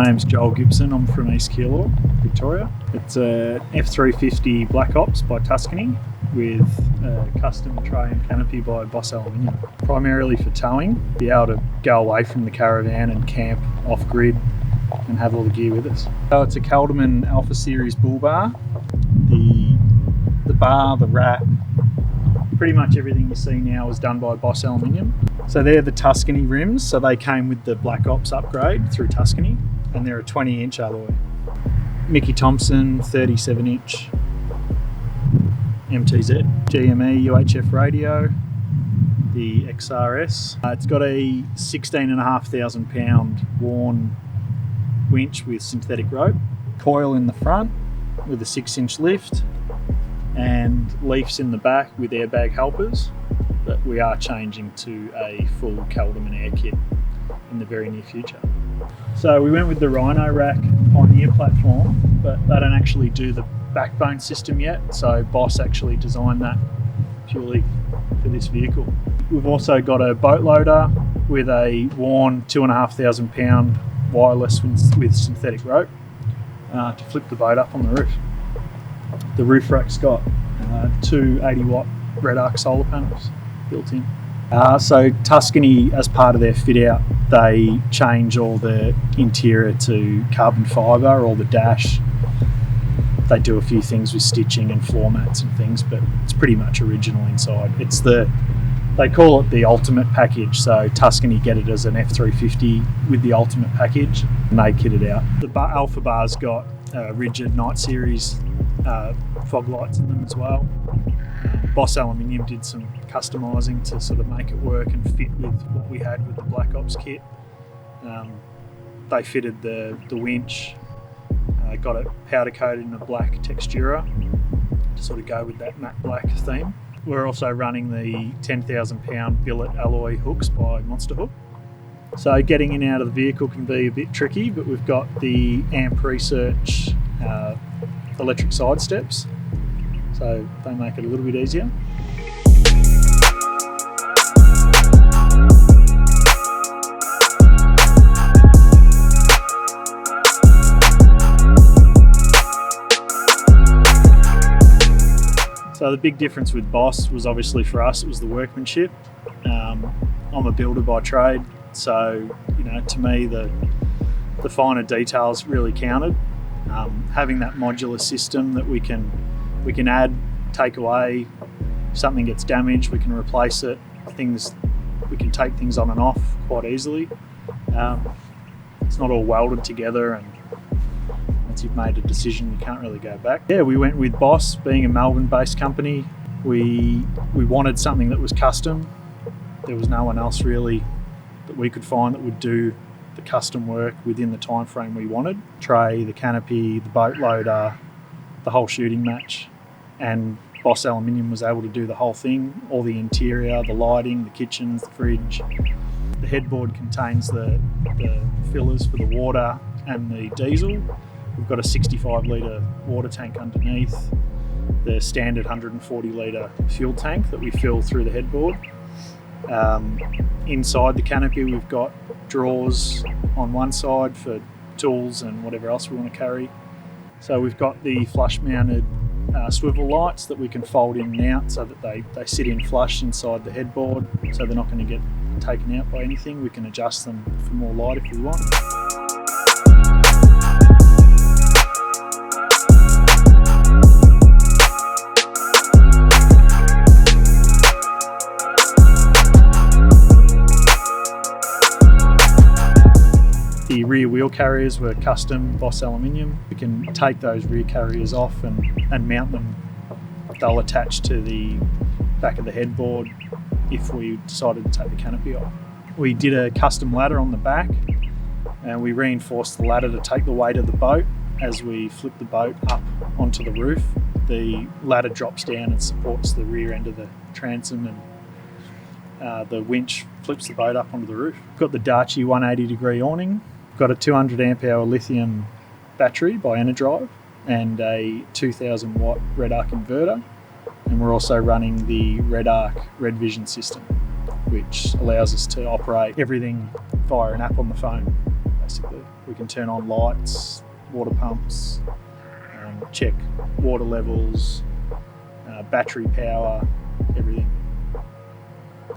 name's Joel Gibson. I'm from East Keilor, Victoria. It's a F350 Black Ops by Tuscany with a custom tray and canopy by Boss Aluminium. Primarily for towing, be able to go away from the caravan and camp off-grid and have all the gear with us. So it's a Kelderman Alpha series bull bar. The bar, the wrap, pretty much everything you see now is done by Boss Aluminium. So they're the Tuscany rims, so they came with the Black Ops upgrade through Tuscany, and they're a 20-inch alloy. Mickey Thompson 37-inch MTZ, GME UHF radio, the XRS. It's got a 16,500 pound worn winch with synthetic rope, coil in the front with a 6-inch lift, and leafs in the back with airbag helpers. But we are changing to a full Kelderman air kit in the very near future. So we went with the Rhino rack Pioneer platform, but they don't actually do the backbone system yet, so Boss actually designed that purely for this vehicle. We've also got a boat loader with a worn 2,500 pound wireless with synthetic rope to flip the boat up on the roof. The roof rack's got two 80-watt redarc solar panels built in. So Tuscany, as part of their fit out, they change all the interior to carbon fibre, all the dash. They do a few things with stitching and floor mats and things, but it's pretty much original inside. They call it the ultimate package, so Tuscany get it as an F350 with the ultimate package, and they kit it out. The Alpha bar's got rigid night series fog lights in them as well. Boss Aluminium did some customising to sort of make it work and fit with what we had with the Black Ops kit. They fitted the winch, got it powder coated in a black textura to sort of go with that matte black theme. We're also running the 10,000 pound billet alloy hooks by Monster Hook. So getting in and out of the vehicle can be a bit tricky, but we've got the amp research electric side steps, so they make it a little bit easier. So the big difference with Boss was obviously for us, it was the workmanship. I'm a builder by trade, so to me the finer details really counted. Having that modular system that we can add, take away, if something gets damaged, we can replace it. We can take things on and off quite easily. It's not all welded together, and once you've made a decision, you can't really go back. Yeah, we went with Boss, being a Melbourne-based company. We wanted something that was custom. There was no one else really that we could find that would do the custom work within the time frame we wanted. Tray, the canopy, the boat loader, the whole shooting match, and Boss Aluminium was able to do the whole thing, all the interior, the lighting, the kitchens, the fridge. The headboard contains the fillers for the water and the diesel. We've got a 65 litre water tank underneath, the standard 140 litre fuel tank that we fill through the headboard. Inside the canopy we've got drawers on one side for tools and whatever else we want to carry. So we've got the flush mounted swivel lights that we can fold in and out so that they sit in flush inside the headboard, so they're not going to get taken out by anything. We can adjust them for more light if we want. The rear wheel carriers were custom Boss Aluminium. We can take those rear carriers off and mount them. They'll attach to the back of the headboard if we decided to take the canopy off. We did a custom ladder on the back, and we reinforced the ladder to take the weight of the boat as we flip the boat up onto the roof. The ladder drops down and supports the rear end of the transom, and the winch flips the boat up onto the roof. We've got the Darche 180-degree awning. We've got a 200 amp hour lithium battery by Enerdrive and a 2000 watt redarc inverter. And we're also running the redarc Red Vision system, which allows us to operate everything via an app on the phone, basically. We can turn on lights, water pumps, check water levels, battery power, everything.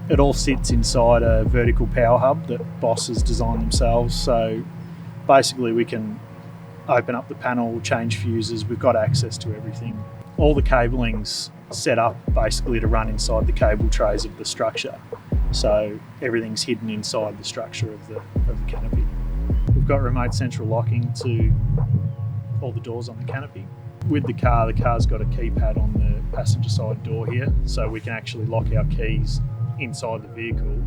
It all sits inside a vertical power hub that Boss has designed themselves. So basically we can open up the panel, change fuses, we've got access to everything. All the cabling's set up basically to run inside the cable trays of the structure. So everything's hidden inside the structure of the canopy. We've got remote central locking to all the doors on the canopy. With the car's got a keypad on the passenger side door here, so we can actually lock our keys inside the vehicle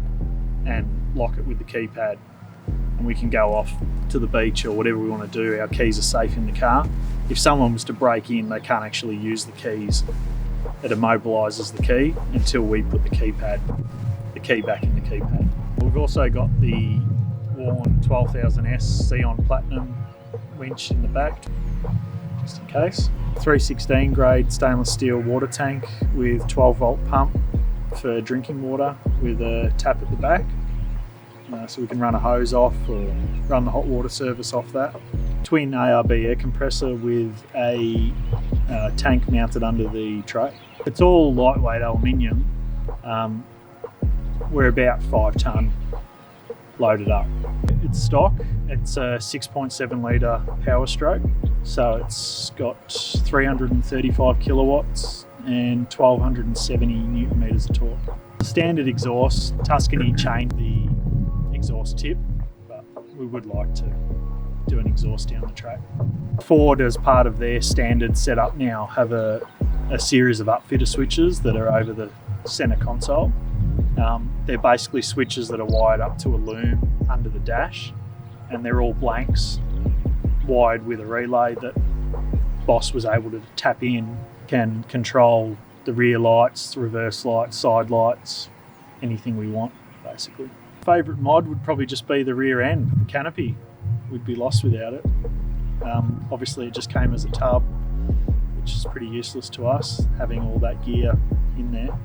and lock it with the keypad, and we can go off to the beach or whatever we want to do. Our keys are safe in the car. If someone was to break in, they can't actually use the keys. It immobilises the key until we put the key back in the keypad. We've also got the worn 12000S Zeon Platinum winch in the back, just in case. 316 grade stainless steel water tank with 12 volt pump for drinking water with a tap at the back. So we can run a hose off or run the hot water service off that. Twin ARB air compressor with a tank mounted under the tray. It's all lightweight aluminium. We're about 5 tonne loaded up. It's stock. It's a 6.7l Powerstroke. So it's got 335 kilowatts and 1270 newton meters of torque. Standard exhaust. Tuscany changed the exhaust tip, but we would like to do an exhaust down the track. Ford, as part of their standard setup now, have a series of upfitter switches that are over the center console. They're basically switches that are wired up to a loom under the dash, and they're all blanks wired with a relay that Boss was able to tap in, can control the rear lights, reverse lights, side lights, anything we want basically. Favourite mod would probably just be the rear end, the canopy. We'd be lost without it. Obviously it just came as a tub, which is pretty useless to us, having all that gear in there.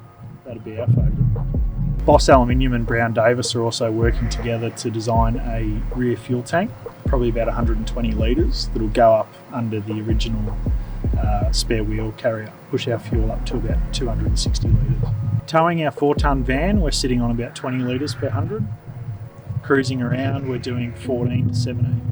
That'd be our favourite. Boss Aluminium and Brown Davis are also working together to design a rear fuel tank, probably about 120 litres, that'll go up under the original spare wheel carrier, push our fuel up to about 260 litres. Towing our 4 tonne van, we're sitting on about 20 litres per 100. Cruising around, we're doing 14 to 17.